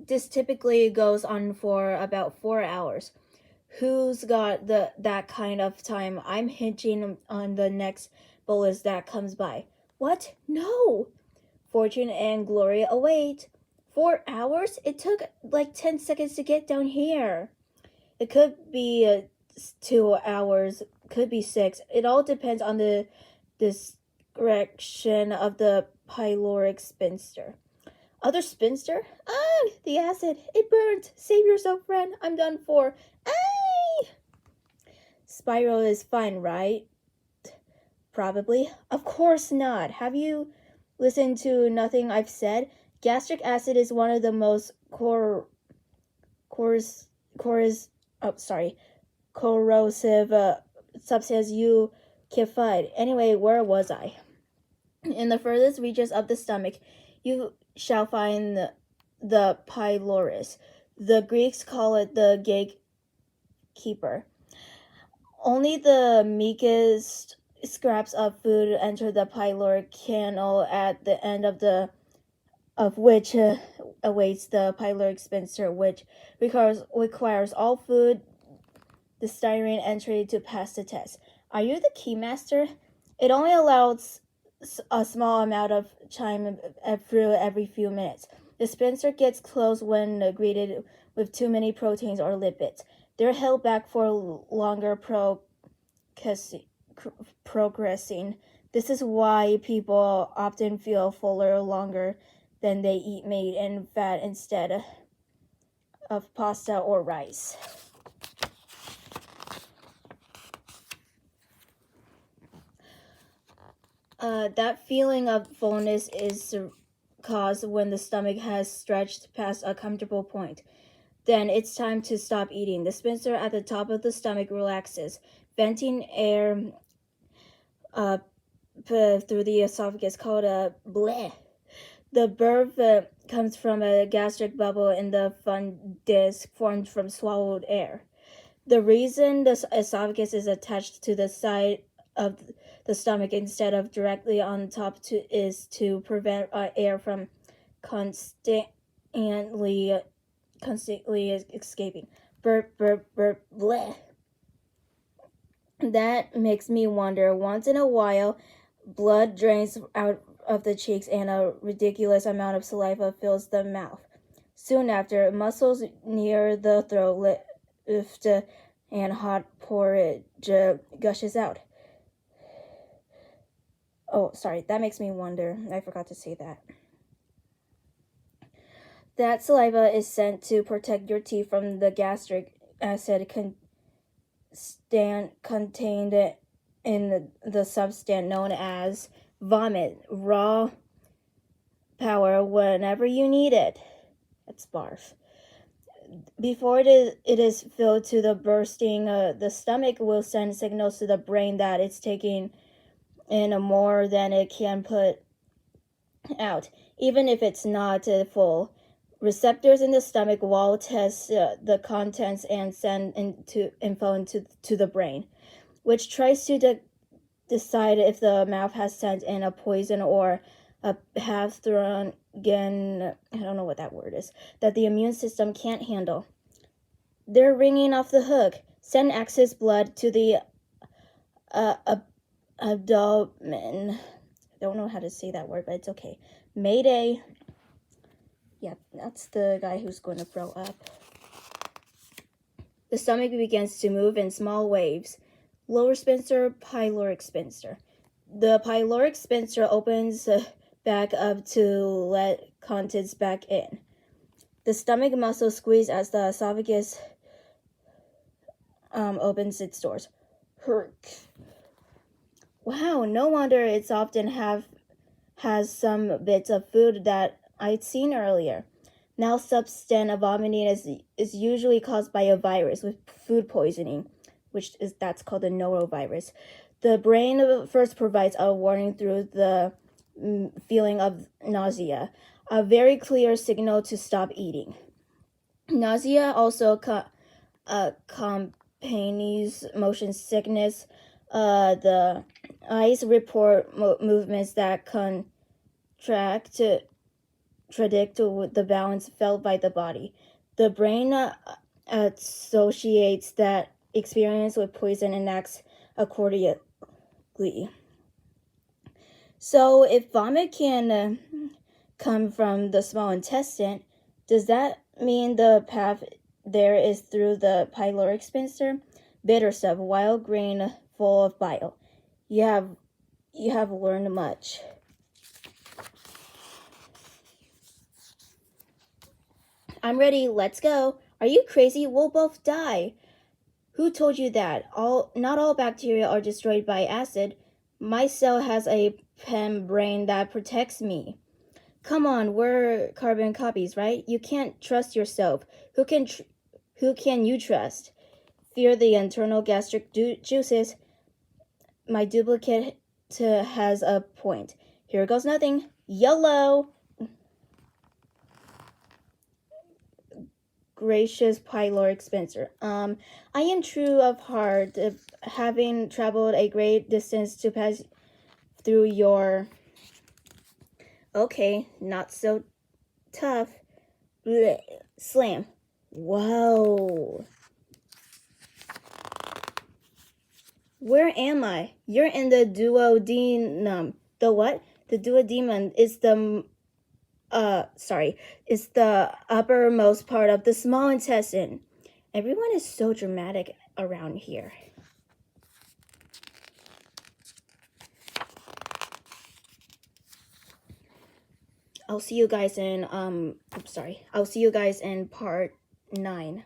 This typically goes on for about 4 hours. Who's got that kind of time? I'm hinging on the next bolus that comes by. What? No! Fortune and glory await. 4 hours? It took like 10 seconds to get down here. It could be 2 hours, could be 6. It all depends on the direction of the pyloric spinster. Other spinster? Ah, the acid. It burnt. Save yourself, friend. I'm done for. Ah! Spiral is fine, right? Probably. Of course not. Have you listened to nothing I've said? Gastric acid is one of the most corrosive substance you can find. Anyway, where was I? In the furthest reaches of the stomach, you shall find the pylorus. The Greeks call it the gatekeeper. Only the meekest scraps of food enter the pyloric canal, at the end of which awaits the pyloric spinster, which requires all food the styrene entry to pass the test. Are you the keymaster? It only allows a small amount of time through every few minutes. The spinster gets closed when greeted with too many proteins or lipids. They're held back for longer progressing. This is why people often feel fuller longer than they eat meat and fat instead of pasta or rice. That feeling of fullness is caused when the stomach has stretched past a comfortable point. Then it's time to stop eating. The sphincter at the top of the stomach relaxes, venting air through the esophagus called a bleh. The burp comes from a gastric bubble in the fun disc formed from swallowed air. The reason the esophagus is attached to the side of the stomach instead of directly on top is to prevent air from constantly escaping. Burp, burp, burp, bleh. That makes me wonder. Once in a while, blood drains out of the cheeks and a ridiculous amount of saliva fills the mouth. Soon after, muscles near the throat lift and hot porridge gushes out. Oh, sorry, that makes me wonder. I forgot to say that. That saliva is sent to protect your teeth from the gastric acid contained in the substance known as vomit. Raw power whenever you need it. That's barf. Before it is filled to the bursting, the stomach will send signals to the brain that it's taking in more than it can put out, even if it's not full. Receptors in the stomach wall test the contents and send info into the brain, which tries to decide if the mouth has sent in a poison or a pathogen, I don't know what that word is, that the immune system can't handle. They're ringing off the hook. Send excess blood to the abdomen. I don't know how to say that word, but it's okay. Mayday. Yeah, that's the guy who's going to throw up. The stomach begins to move in small waves. Lower sphincter, pyloric sphincter. The pyloric sphincter opens back up to let contents back in. The stomach muscles squeeze as the esophagus opens its doors. Herk. Wow, no wonder it's often has some bits of food that I'd seen earlier. Now substance vomiting is usually caused by a virus with food poisoning, that's called a norovirus. The brain first provides a warning through the feeling of nausea, a very clear signal to stop eating. Nausea also accompanies motion sickness. The eyes report movements that contract contradict with the balance felt by the body. The brain associates that experience with poison and acts accordingly. So, if vomit can come from the small intestine, does that mean the path there is through the pyloric sphincter? Bitter stuff, wild green, full of bile. You have learned much. I'm ready. Let's go. Are you crazy? We'll both die. Who told you that? Not all bacteria are destroyed by acid. My cell has a membrane that protects me. Come on, we're carbon copies, right? You can't trust yourself. Who can you trust? Fear the internal gastric juices. My duplicate has a point. Here goes nothing. YOLO! Gracious pyloric sphincter. I am true of heart, having traveled a great distance to pass through your... Okay, not so tough. Blech. Slam. Whoa. Where am I? You're in the duodenum. The what? The duodenum is the it's the uppermost part of the small intestine. Everyone is so dramatic around here. I'll see you guys in I'll see you guys in part 9.